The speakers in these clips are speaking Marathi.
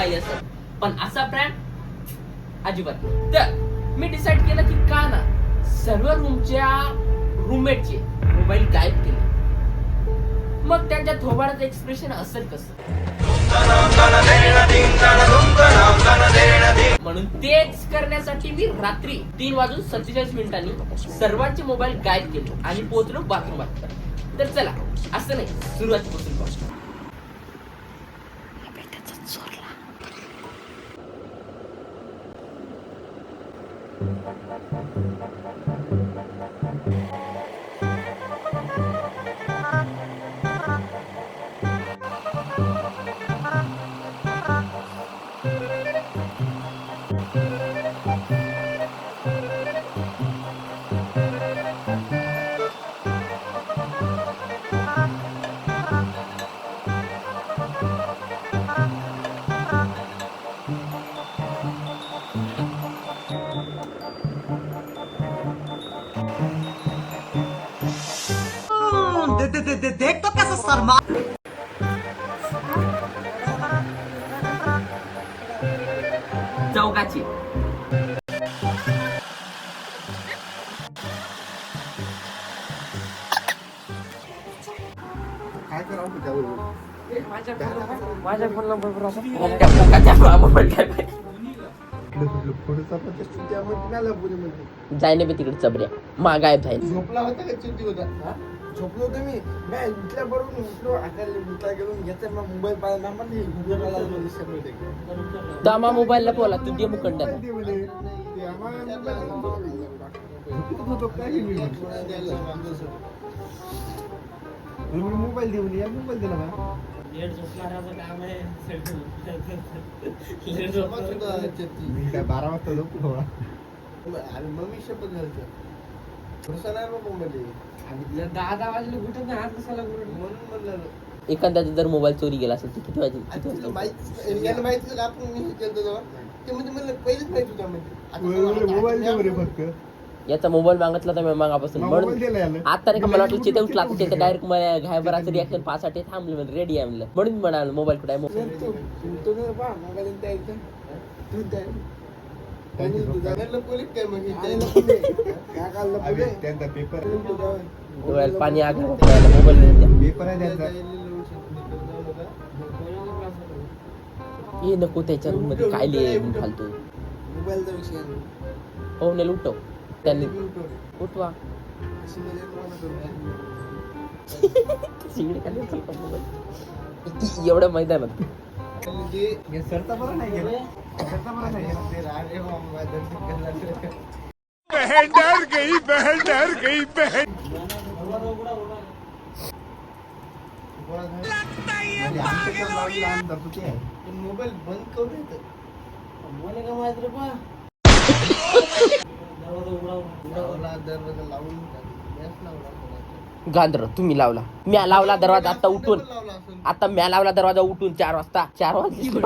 पाहिजे असं, पण असा प्रँक अजिबात. तर मी डिसाईड केलं की का ना सर्व रूमच्या रूममेटचे मोबाईल गायब केले. मग त्यांच्या थोबाडाचं एक्सप्रेशन असेल कसं. म्हणून तेच करण्यासाठी मी रात्री 3:47 सर्वांचे मोबाईल गायब केले आणि पोहोचलो बाथरूमात. तर चला असं नाही, सुरुवातीपासून पाहू. देख तो कैसा शर्मा. चौकाची काय करावं त्यावर. माझ्या फोनला बरोबर मोबाईल काय जाय ना बे तिकडे चबऱ्या मा गायब झाली. झोपला होता का चिंती होता. झोपलो होतो मी उठल्या बरोबर उठलो हाताला उठला गेलो घेतला मग मोबाईल पाहिला दामा मोबाईलला बोला तू दे मुकंडा. मोबाईल देऊन या मोबाईल दिला ना. मी काय 12 वाजता झोपलो थोडा. अरे मग मी शपथ घालतो थोडसा नाही बाबा मोबाईल आणि 10 वाजले कुठं नाही आज कशाला म्हणून म्हणलं. एखाद्याचा जर मोबाईल चोरी गेला असेल तर किती वाजेल. माहिती आपण मी केलं तेव्हा ते म्हणजे मला पहिलेच माहित होतं म्हणजे मोबाईल फक्त याचा मोबाईल मागितला तर मी मागापासून म्हणून आता नाही का मला वाटलं चिते उठला तर डायरेक्ट मला घायबराचं रिॲक्शन पासाठी थांबले म्हणजे रेडी आहे म्हणलं म्हणून म्हणाल मोबाईल कुठे आहे. डोळ्याला पाणी आग मोबाईल पेपर आहे त्यांचा. हे नको त्याच्या रूम मध्ये काय लिहि फालतू मोबाईलचा विषय हो नेल उठव त्यांनी उठवा एवढं मैदानात सरता बरं नाही गेलं. बहन डर गई बहन. मोबाईल बंद करू येत मला का माहित रे बा. दरवाजा लावून गांधर तुम्ही लावला म्या लावला दरवाजा आता उठून आता म्या लावला दरवाजा उठून 4 वाजता 4 वाजले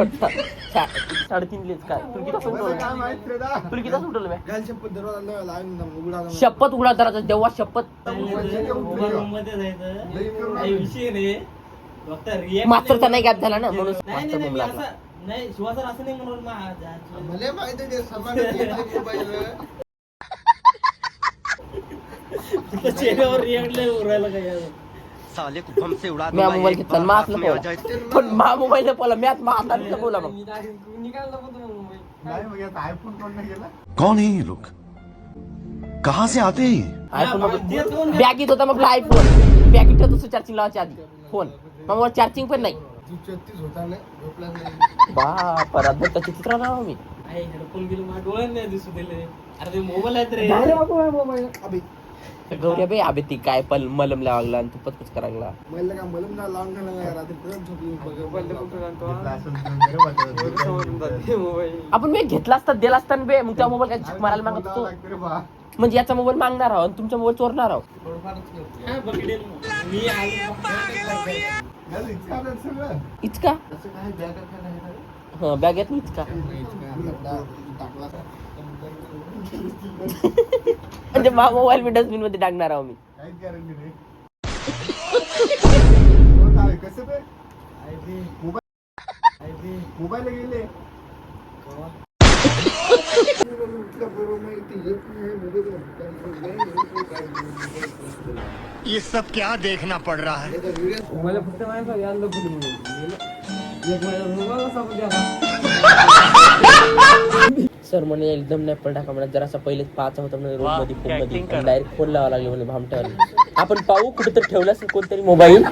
3:30 काय तुला किती उठवलं शपथ उघडा दरवाजा तेव्हा शपथ मास्तरचा नाही गायब झाला ना म्हणून नाही शिवासर असं नाही म्हणून मला माहिती आहे समान चेहऱ्यावर रिॲक्ट उरायला काय साले को बम से उड़ा मैं मोबाईल घेतला मातलं बोला पण मा मोबाईल बोला मॅच मारला बोला मग निकालला पण मोबाईल. नाही मग आता आयफोन कोण नाही गेला. कौन है ये लोग, कहाँ से आते हैं? आयफोन बॅगीत होता मग आयफोन बॅगीत होता चार्जिंग लावायच्या आधी फोन मग चार्जिंग पण नाही. 34 होता नाही झोपला नाही. बाप परत चित्र नाव मी हेडफोन गेलो माझ्या डोळ्यात नाही दिसू दिले. अरे ते मोबाईल आहेत रे मोबाईल अबे गौऱ्या बे अबे ती काय पण मलम लावला आणि तू पचपच करायला मला का मलम ना लावून घालायला रात्री परत झोपली मोबाईल आपण मी घेतला असता दिला असता बे मग त्या मोबाईल काय झक मारायला मागत होतो म्हणजे याचा मोबाईल मागणार आहोत आणि तुमचा मोबाईल चोरणार आहोत. हा बघेल मी इचका हा बॅगेत इचका म्हणजे मोबाईल मी डस्टबिन मध्ये टाकणार आहोत मी. मोबाईल गेले ये सब क्या देखना पड़ रहा है? मला फक्त माहिती यायला बोलू म्हणून एक महिना मोबाईल सांगू द्या सर म्हणे एकदम नाही पण टाका म्हणा जरासा पहिलेच पाच होता म्हणजे रूम मध्ये फोन मध्ये डायरेक्ट फोन लावा लागले म्हणे भामट्यावर आपण पाहू कुठेतरी ठेवला असेल कोणतरी मोबाईल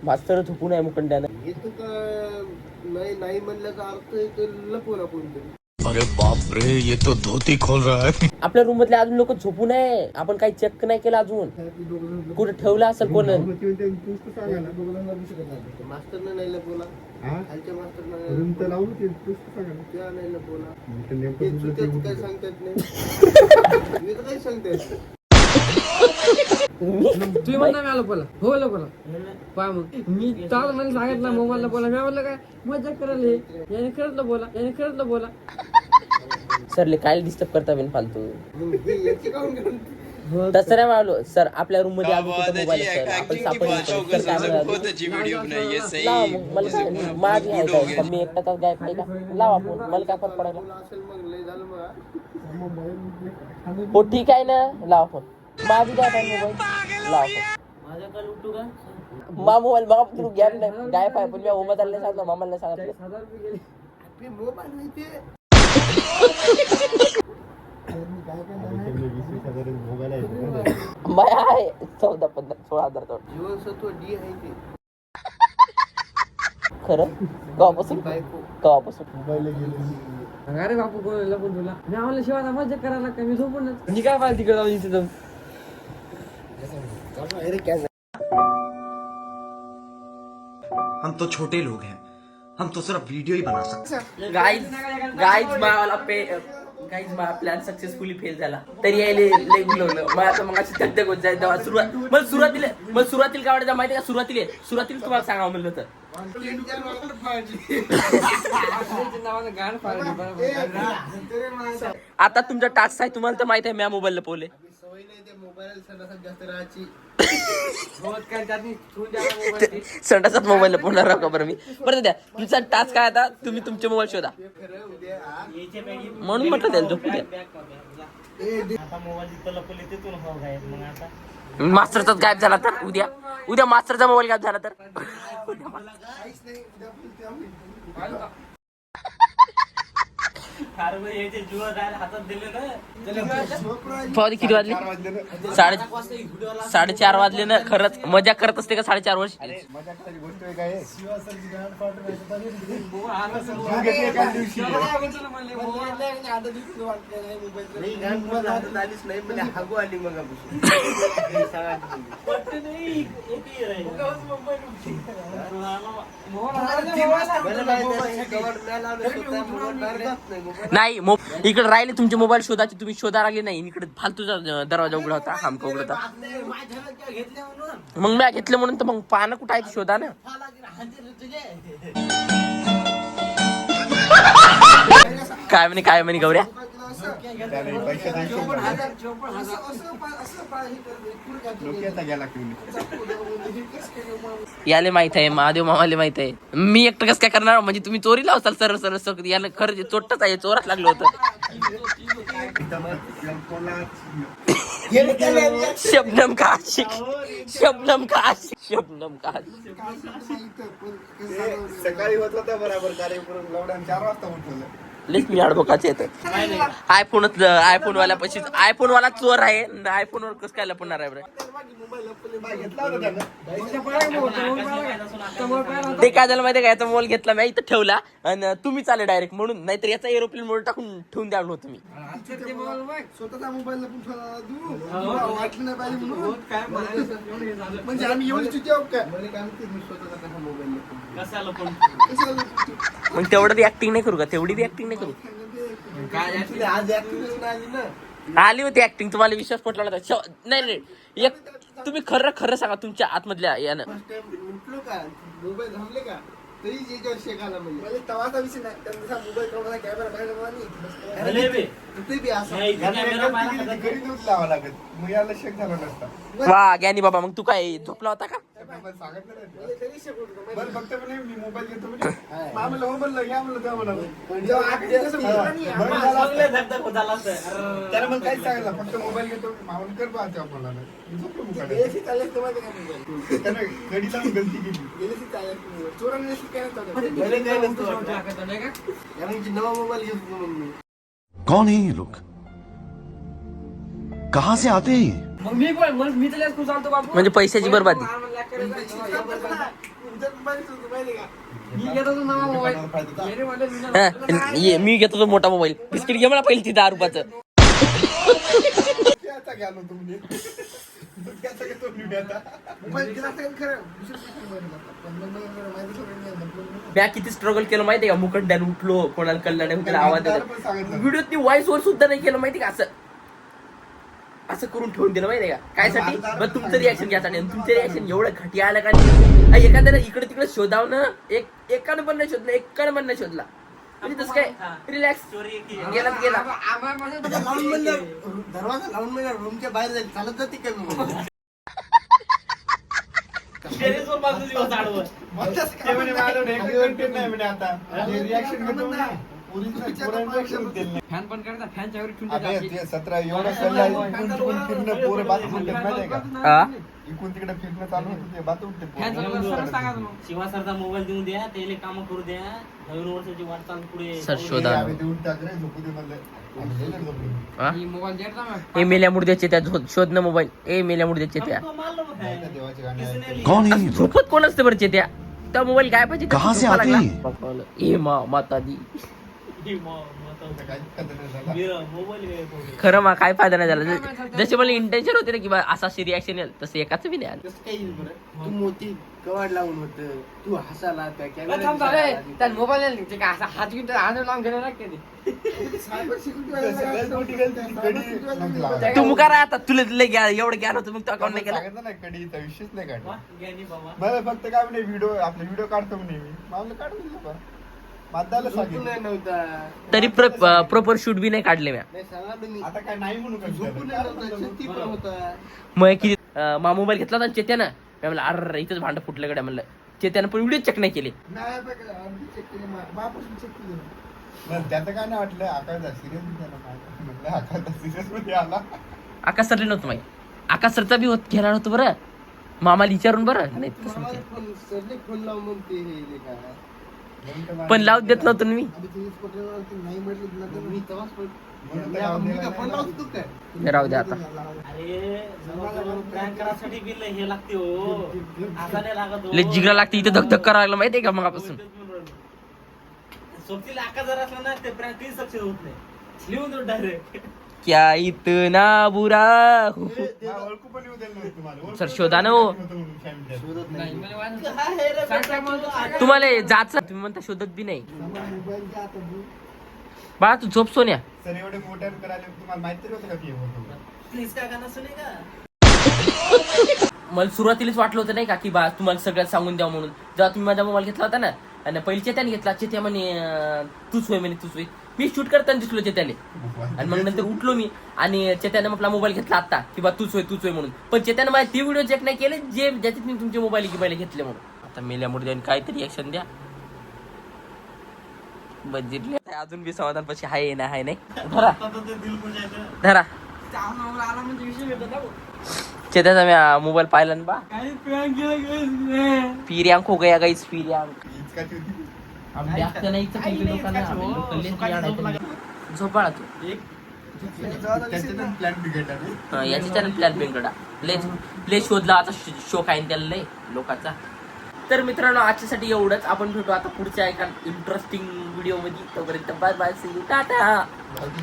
मास्तर झोपून आहे मुकंड्यानं हे तू का नाही म्हणल्याचा अर्थ आहे ते लपवला कोणतरी अरे बाप रे, ये तो धोती खोल रहा है. आपल्या रूम मधले अजून लोक झोपून आहे आपण काही चेक नाही केलं अजून कुठे ठेवला असेल कोण मास्टरनं नाही लपवला खालच्या मास्टरनं रूम तर लावून ते पुस्तक सांगा ना. त्या नाही लपवला ते नेमकं ते तुमचं चुकीचं ते काय सांगता येत नाही मी तर काही सांगता येत नाही. तुम्ही म्हणता मी आलो बोला हो बोला पहा मग मी चाल मला सांगितलं मोबाईलला बोला मी म्हणलं काय मजा करायला हे याने करतलं बोला सरले काय डिस्टर्ब करता बिन फालतू मग हे याची काहून घेऊन तसं नाही मावलो सर आपल्या रूम मध्ये अजून कुठं मोबाईल आहे सर आपण सापडले सर काय लावा मग मला माझी आहे का मी एकटाच गायब नाही का लावा फोन मला काय फरक पडायला बोला असेल मग लय झालं मग हो ठीक आहे ना लावा फोन माझी काय मोबाईल लावा फोन मा मोबाईल बघा तू घ्याल नाही गायब आहे पण मी मोबाईल नाही सांगतो मामाला सांगितलं 1000 रुपये गेले आपले मोबाईल माहिती त्यांनी 20,000 मोबाईल आहे. माय आहे 14-15 16,000 तेवढं जीवनसत्व डी आहे ते खरं कवापासून मोबाईल गेले. अरे बापू कोणाला पण तुला मी आम्हाला शिवाय मजा करायला का मी झोपून मी काय पाहिजे तिकडे जाऊन इथे जाऊन हम तो छोटे लोग हैं, हम तो सिर्फ वीडियो ही बना सकते हैं. गाईज मला गाईज मला प्लॅन सक्सेसफुली फेल झाला तरी यायले लय गुलवलं मला आता मग अशी धगधग होत जाईल तेव्हा सुरुवातीला काय वाटायचं माहिती का सुरुवातीला तुम्हाला सांगावं म्हणलं तर गाण फाडली आता तुमचा टास्क आहे तुम्हाला तर माहिती आहे मी मोबाईल लपवले सवय नाही ते मोबाईल सणासात जास्त राहायची काय त्यातनी ठेवून द्या मोबाईल संडासात मोबाईल लपवणार आहो का बरं मी बरं द्या तुमचा टास्क काय आता तुम्ही तुमचे मोबाईल शोधा खरं उद्या म्हणून म्हटलं त्याला झोपू द्या आता मोबाईल जिथं लपवले तिथून हो काय मग आता मास्टरचाच गायब झाला तर उद्या मास्टरचा मोबाईल गायब झाला तर काहीच नाही उद्या बोलते आम्ही याचे जुवा जायला हातात दिले ना पाहू किती वाजले 4:30 वाजले ना खरंच मजा करत असते का 4:30 वर्ष मजा करायची गोष्ट आहे काय नाही गाणं हातात आलीच नाही म्हणजे हागू आली मग नाही इकडे राहिले तुमचे मोबाईल शोधाचे तुम्ही शोधा लागले नाही इकडे फालतूचा दरवाजा उघडा होता हामका उघडा होता मग मी घेतले म्हणून तर मग पानं कुठं आहे ते शोधा ना काय म्हणे गौऱ्या याले माहित आहे महादेव मामाले माहित आहे मी एकटं कसं काय करणार म्हणजे तुम्ही चोरी लावसाल सरळ याला खरं चोरटच आहे चोरात लागलं होतं शबनम का आशिक सकाळी होत होता बरोबर कार्यक्रम लवड्यान 4 वाजता उठवलं लेच मी अडबोकाचे येतं आयफोन वाल्यापाशी आयफोन वाला चोर आहे आयफोन वर कसं काय लपवणार आहे बरं ते काय झालं माहिती का याचा मोबाईल घेतला मी इथं ठेवला आणि तुम्ही चाले डायरेक्ट म्हणून नाहीतर याचा एरोप्लेन मोड टाकून ठेवून द्यावं होतं मी स्वतःचा मोबाईल वाटलं नाही पाहिजे म्हणून म्हणजे आम्ही एवढी चुकी आहोत काय मला काय म्हणते मी स्वतःचा मोबाईल कशाला पण मग तेवढं बी ऍक्टिंग नाही करू का तेवढी बी ऍक्टिंग नाही करू काय आज ऍक्टिव्ह आली ना आली होती ऍक्टिंग तुम्हाला विश्वास पटला होता नाही एक तुम्ही खरं सांगा तुमच्या आतमधल्या यानं फर्स्ट टाइम उठलो का मोबाईल थांबले का तरी याच्यावर शेक आला म्हणजे तवाचा विषय नाही त्यांचा मोबाईल कडून कॅमेरा बाहेर ते बी असं घरी दूध लावा लागत मग याला शेक झाला नसता वा ज्ञानी बाबा मग तू काय झोपला होता का मोबाईल सांगितलं नाही. बरं फक्त म्हणे मी मोबाईल घेतो म्हणे. मा म्हणलं हो म्हणलं घ्या म्हणलं त्या म्हणाला. त्याला मला काहीच सांगितलं फक्त मोबाईल घेतो मावून कर बा त्या म्हणाला. मी झोपलो मुकाट्यात. त्यानं गडी लावून गलती केली. नवा मोबाईल घेतो म्हणून मी. कौन है ये लोग? कहाँ से आते हैं ये? मग मी तर खूप चालतो बाबू. म्हणजे पैशाची बरबादी. मी घेतो तो नवा मोबाईल. मेरे वाले मी ना- मी घेतो तो मोठा मोबाईल. बिस्किट घे मला पहिले ती 10 रुपयाचं. त्याचा घ्या नो तुम्ही. त्याचा घेतो मी आता. मोबाईल दिला असेल खरं. म्या किती स्ट्रगल केलं माहितीये का, मुकड्यान उठलो, कोणाला कळलं नाही, त्याला आवाज त्याला पण सांगितलं. व्हिडिओ ती व्हॉइस वर सुद्धा नाही केलं माहिती का, असं करून ठेवून दिलं माहितीये का, काय साठी मग तुमचं रिॲक्शन घ्यायसाठी. आणि तुमचं रिॲक्शन एवढं घटिया आलं का नाही, एखाद्याला इकडे तिकडे शोधाव ना, एकानं पण नाही शोधलं, एकानं पण नाही शोधला. म्हणजे तसं काय रिलॅक्स गेला गेला. आम्हाला माझ्या लावून म्हणलं दरवाजा लावून म्हणलं रूमच्या बाहेर जाईल चालत जाते का मी? ते म्हणे माझं हे content नाही म्हणे आता. आणि reaction घेतो म्हणे. पोरींचं पोरांचं reaction देत नाही. फॅन पण करता फॅनच्या वर अबे ते 17 एवढं चाललंय. इकडून तिकडून फिरणं पोरं बाथरूम उठतात माहितीये का? हा? इकडून तिकडे फिरणं चालू होतं ते बाथरूम उठते फॅन सरळ सांगा मग. शिवासारखा मोबाईल देऊन द्या, त्याला काम करू द्या, नवीन वर्षाची वाटचाल पुढे सर शोधा. आम्ही देऊन टाक रे झोपू दे म्हणलं. आम्ही गेलो झोपलो. ही मोबाईल द्यायचा मग. ए मेल्या मुर्द्याचे त्या शोध ना मोबाईल. ए मेल्या मुर्द्याचे त्या नाही तर देवाची गाणी ऐकतो. कौन है ये लोग? झोपत कोण असते बरं त्या त्या मोबाईल काय पाहिजे कहाँ से आते हैं? ए माता दी. आता काहीच खतरनाक नाही झाला. मोबाईल खरं मा काय फायदा नाही झाला. जसे मला इंटेन्शन होते ना की बा असा रिॲक्शन येईल, तसं एकाच बी नाही आलं. कसं काय येईल बरं? तू मोठी कवाड लावून होतं तू हसाला त्या थांब झालंय. त्या मोबाईल ते काय असा हात घेऊन हात लावून घेणार नाही कधी. सगळ्यात मोठी गलती कडी नव्हती लावायची. तू मुका आता तुला लय एवढं ज्ञान होतं, मग तो अकाउंट नाही केला. सांगितलं ना कढीचा विषयच नाही काढला. ज्ञानी बाबा. मला फक्त काय म्हणे व्हिडिओ काढतो म्हणे मी. मला काढून दिलं बा. माझ्याला झोपून सांगितलं. नव्हता. तरी प्रॉपर शूट बी नाही काढले म्या. नाही सांगा मी आता काय नाही म्हणू का झोपून नव्हता शेती पण होता. मग किती मा मोबाईल घेतला होता चेत्यानं. मी म्हणलं अरे इथंच भांडं फुटलं गड्या म्हणलं. चेत्यानं पण व्हिडिओ चेक नाही केले. नाही बघा, आम्ही check केलं, बापासून check केलं. मग त्याचं काय नाही वाटलं आकाशदा सिरियस म्हटलं आकाशदा सिरियस मध्ये आला. आकाश सरले नव्हतं माहिती. आकाश सरचा बी होत घेणार होतं बरं, मामाला विचारून बरं. नाही तसं मला नाही. फोन सरने फोन लावून म्हणते हे का पण लावून देत नव्हतं ना मी. आम्ही तुम्हीच पकडलं नाही म्हटलं ना तर मी तेव्हाच म्हणून तर लावून दिला फोन नाही. लावतो काय राहू दे आता. अरे प्रँक करायसाठी बिल हे लागते हो, आता नाही लागत हो. लय जिगरा लागते इथं धक धक करायला लागलं माहितीये का मगापासून. सोबतीला आका जर असला ना ते प्रँक काही सक्सेस होत नाही. लिहून दो डायरेक्ट. क्या इतना बुरा हो. हा, ओळखू पण येऊ दिलं नव्हतं तुम्हाला. ओळखू सर, पण शोधा ना येऊ हो. दिलं नव्हतं म्हणून फॅमिलीत. शोधत नाही, नाही. मला वाटलं- तुम्हाला जायचं तुम्ही म्हणता शोधत बी नाही. मोबाईल घ्या आता तू. बाळा तू झोप सोन्या. सर एवढे मोठ्या करायला तुम्हाला माहिती तरी होतं का की हे होतं? प्लीज काय गाणं सुने का? मला सुरुवातीलाच वाटलं होतं नाही का की बा तुम्हाला सगळ्यात सांगून द्यावं म्हणून. जेव्हा तुम्ही माझा मोबाईल घेतला होता ना, आणि पहिले चेत्याने घेतला. चेत्या म्हणे तूच होय म्हणे, तूच होय. मी शूट करताना दिसलो चेत्याले. आणि मग नंतर उठलो मी आणि चेत्याने आपला मोबाईल घेतला आता की बा तूच होय म्हणून. पण चेत्याने माझे ते व्हिडिओ चेक नाही केले जे ज्याच्यात मी तुमचे मोबाईल घेतले म्हणून. आता मेल्या मुर्द्याने काहीतरी ऍक्शन द्या. बजितले अजून बी समाधान पशी हाय ना हाय नाही. धरा धरा. आला म्हणजे विषय भेटत ना. चेत्याचा मी मोबाईल पाहिला ना बा. काही prank केलं काहीच पिर्यांक हो गया गाईस पिर्यांक. इचकाची होती. झोपाळा तू त्याच्यातच प्लॅन बिघडला. याची त्यानं प्लॅन बेंगडा लय शोधला आता शोक आहे त्याला लय लोकांचा. तर मित्रांनो आजच्यासाठी एवढंच. आपण भेटू आता पुढच्या एका इंटरेस्टिंग व्हिडिओ मध्ये. तोपर्यंत bye bye, see you, Tata.